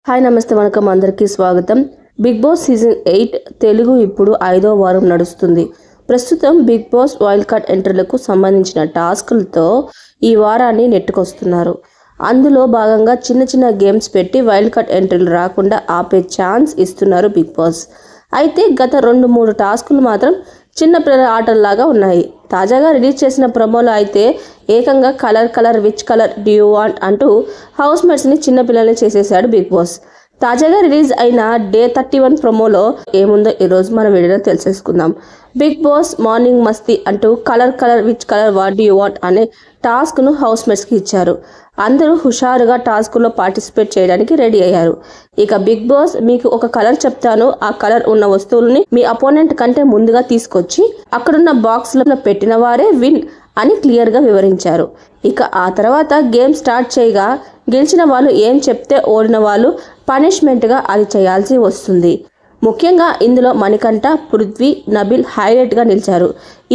Hi నమస్తే వణకం అందరికీ స్వాగతం. బిగ్ బాస్ సీజన్ 8 తెలుగు ఇప్పుడు 5వ వారం నడుస్తుంది. ప్రస్తుతం బిగ్ బాస్ వైల్డ్ కార్డ్ ఎంట్రీలకు సంబంధించిన టాస్కులతో ఈ వారాన్ని నెట్టుకొస్తున్నారు. అందులో భాగంగా చిన్న గేమ్స్ పెట్టి వైల్డ్ కార్డ్ ఎంట్రీలు రాకుండా ఆపే ఛాన్స్ ఇస్తున్నారు బిగ్ బాస్. అయితే గత 2-3 టాస్కులు మాత్రం చిన్న పిల్లల ఆటల్లాగా ఉన్నాయి. తాజాగా రిలీజ్ చేసిన ప్రోమోలో అయితే ఏకంగా colour which colour do you want అంటూ హౌస్ మేట్స్ని చిన్న పిల్లల్ని చేసేశాడు బిగ్ బాస్. తాజాగా రిలీజ్ అయిన డే 31 ప్రోమోలో ఏముందో ఈరోజు మనం వీడియోలో తెలిసేసుకుందాం. బిగ్ బాస్ మార్నింగ్ మస్తీ అంటూ colour which colour what do you want అనే టాస్క్ను హౌస్ మేట్స్కి ఇచ్చారు. అందరూ హుషారుగా టాస్క్లో పార్టిసిపేట్ చేయడానికి రెడీ అయ్యారు. ఇక బిగ్ బాస్ మీకు ఒక కలర్ చెప్తాను, ఆ కలర్ ఉన్న వస్తువుల్ని మీ అపోనెంట్ కంటే ముందుగా తీసుకొచ్చి అక్కడున్న బాక్స్లో పెట్టిన వారే విన్ అని క్లియర్గా వివరించారు. ఇక ఆ తర్వాత గేమ్ స్టార్ట్ చేయగా గెలిచిన వాళ్ళు ఏం చెప్తే ఓడిన వాళ్ళు పనిష్మెంట్గా అది చేయాల్సి వస్తుంది. ముఖ్యంగా ఇందులో మణికంఠ, పృథ్వీ, నబిల్ హైలైట్గా నిలిచారు.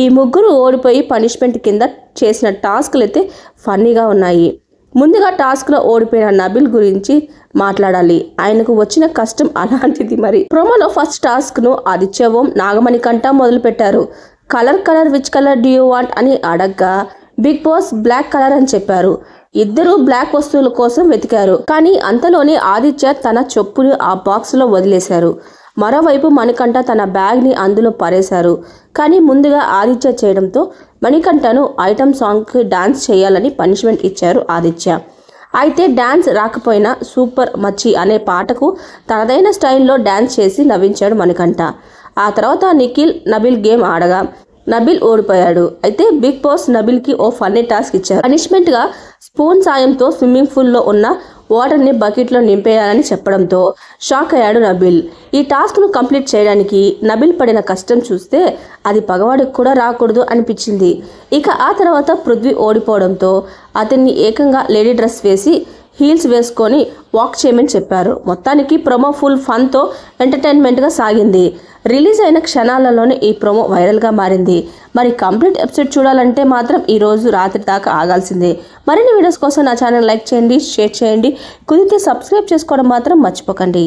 ఈ ముగ్గురు ఓడిపోయి పనిష్మెంట్ కింద చేసిన టాస్క్లు అయితే ఫన్నీగా ఉన్నాయి. ముందుగా టాస్క్లో ఓడిపోయిన నబిల్ గురించి మాట్లాడాలి. ఆయనకు వచ్చిన కష్టం అలాంటిది. మరి ప్రోమోలో ఫస్ట్ టాస్క్ను ఆదిత్య ఓం, నాగమణికంఠ మొదలు పెట్టారు. Colour which colour do you want అని అడగ్గా బిగ్ బాస్ బ్లాక్ కలర్ అని చెప్పారు. ఇద్దరు బ్లాక్ వస్తువుల కోసం వెతికారు. కానీ అంతలోనే ఆదిత్య తన చెప్పుని ఆ బాక్స్లో వదిలేశారు. మరోవైపు మణికంఠ తన బ్యాగ్ని అందులో పరేశారు. కానీ ముందుగా ఆదిత్య చేయడంతో మణికంఠను ఐటమ్ సాంగ్కి డాన్స్ చేయాలని పనిష్మెంట్ ఇచ్చారు ఆదిత్య. అయితే డాన్స్ రాకపోయినా సూపర్ మచ్చి అనే పాటకు తనదైన స్టైల్లో డాన్స్ చేసి నవ్వించాడు మణికంఠ. ఆ తర్వాత నిఖిల్, నబిల్ గేమ్ ఆడగా నబిల్ ఓడిపోయాడు. అయితే బిగ్ బాస్ నబిల్కి ఓ ఫన్నీ టాస్క్ ఇచ్చారు. పనిష్మెంట్గా స్పూన్ సాయంతో స్విమ్మింగ్ పూల్లో ఉన్న వాటర్ని బకెట్లో నింపేయాలని చెప్పడంతో షాక్ అయ్యాడు నబిల్. ఈ టాస్క్ను కంప్లీట్ చేయడానికి నబిల్ పడిన కష్టం చూస్తే అది పగవాడికి కూడా రాకూడదు అనిపించింది. ఇక ఆ తర్వాత పృథ్వీ ఓడిపోవడంతో అతన్ని ఏకంగా లేడీ డ్రెస్ వేసి హీల్స్ వేసుకొని వాక్ చేయమని చెప్పారు. మొత్తానికి ప్రోమో ఫుల్ ఫన్తో ఎంటర్టైన్మెంట్గా సాగింది. రిలీజ్ అయిన క్షణాలలోనే ఈ ప్రోమో వైరల్గా మారింది. మరి కంప్లీట్ ఎపిసోడ్ చూడాలంటే మాత్రం ఈరోజు రాత్రి దాకా ఆగాల్సిందే. మరిన్ని వీడియోస్ కోసం నా ఛానల్ లైక్ చేయండి, షేర్ చేయండి, కుదిరితే సబ్స్క్రైబ్ చేసుకోవడం మాత్రం మర్చిపోకండి.